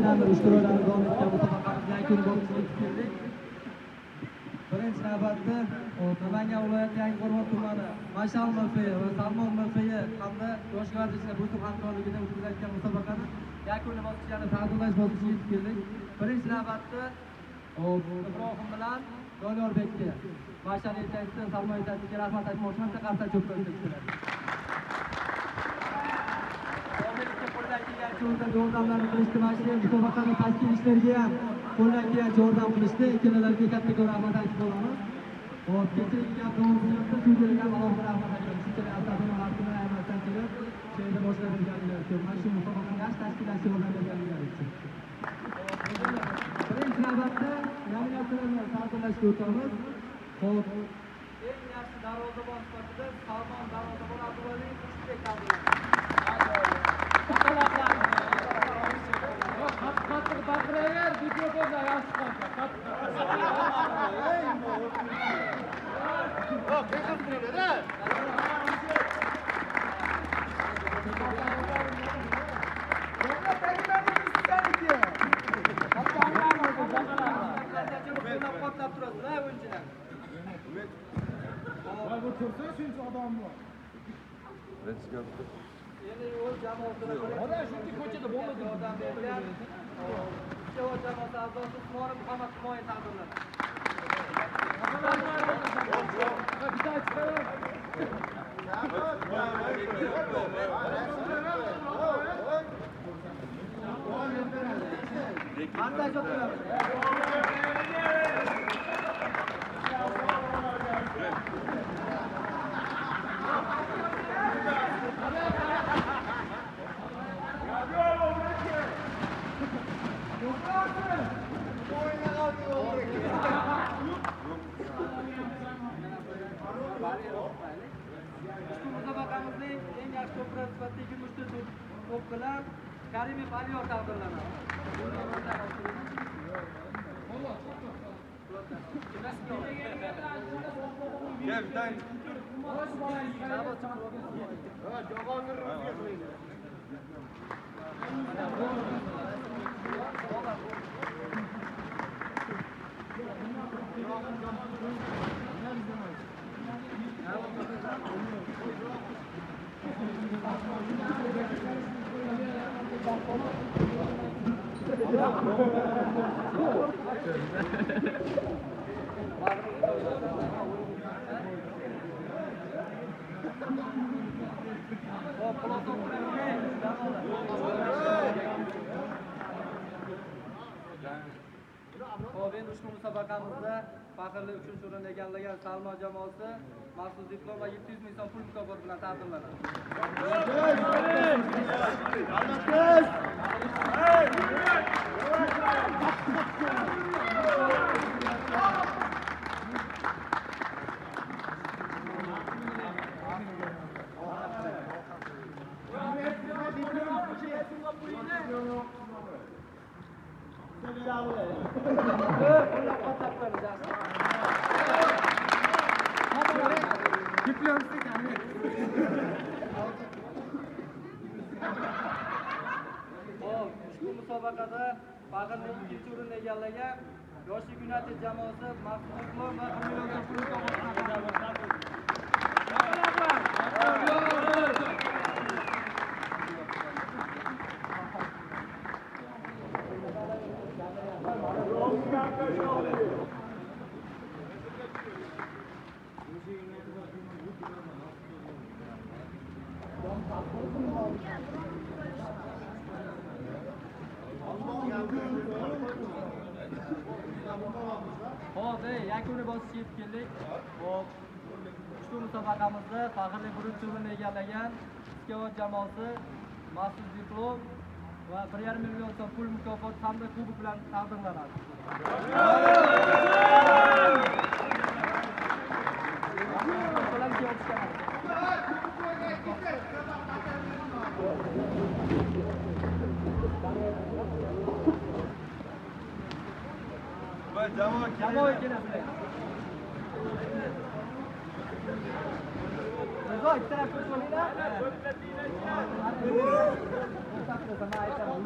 finalda uyushtiriladigan davom etgan musobaqamizga yakuniy bosqichga yetib keldik. Birinchi navbatda Namangan viloyati Yangiqo'rg'on tumani Mashal MFI va Salmon MFI hamda yosh gvardiychilar bo'sim hamkorligida o'tkazilgan musobaqani yakuniy bosqichlarni taqdirlash bosqichiga yetib keldik. Birinchi navbatda Ibrohim bilan Doniyorbekka Mashal yetakchisi, Salmon yetakchisiga rahmat aytmoqchiman. Taqabdan ko'p o'tkaziladi. Yordamlarni qilishdi, mana shu musobaqani tashkil ishlariga ham qo'ldan kelgancha yordam qilishdi. Ikkalariga katta rahmat aytib qolaman. Hop, kechagi gap davom etmoqda, sudyalarga ham alohida rahmat aytaman. Shunchalik asabini vaqtini ayirmasdan kelib, shunda boshlab berganlar uchun, mana shu musobaqani yaxshi tashkillashga yordam berganlar uchun. Birinchi navbatda nominatsiyalarni taqdirlashga o'tamiz. Hop, eng yaxshi darvozabon sifatida Salmon darvozabon Abduvaliyev ushbu taqdirlandi. Qattiq baqiraver, mikrofonda yaxshi qolsa. Ona shunday ko'chada bo'ladi. Yordam bergan. Ikki jamoat a'zosi Usmonov Muhammad Humoy taqdirlandi. Musobaqamizning eng yaxshi to'plar sifatida 23 to'p bilan Karimov Aliyor taqdirlanadi. Endi ushbu musobaqamizda faxrli 3-o'rinni egallagan Salmon jamoasi maxsus diplom va 700 ming so'm pul mukofoti bilan taqdirlanadi. Ushbu musobaqada faxrli 2-o'rinni egallagan Yoshlik United jamoasi maxsus diplom va 1 million so'm pul mukofotini taqdirladi. Hop, yakuniy bosqichga yetib keldik. Hop. Ushbu musobaqamizda faxrli 1-o'rinni egallagan Iskavod jamoasi maxsus diplom va 1,5 million so'm pul mukofoti hamda kubok bilan taqdirlanadi. Jamoa keladi. Zo'y, taraf ko'rishinglar. Ko'rsatdi, sana aytaman.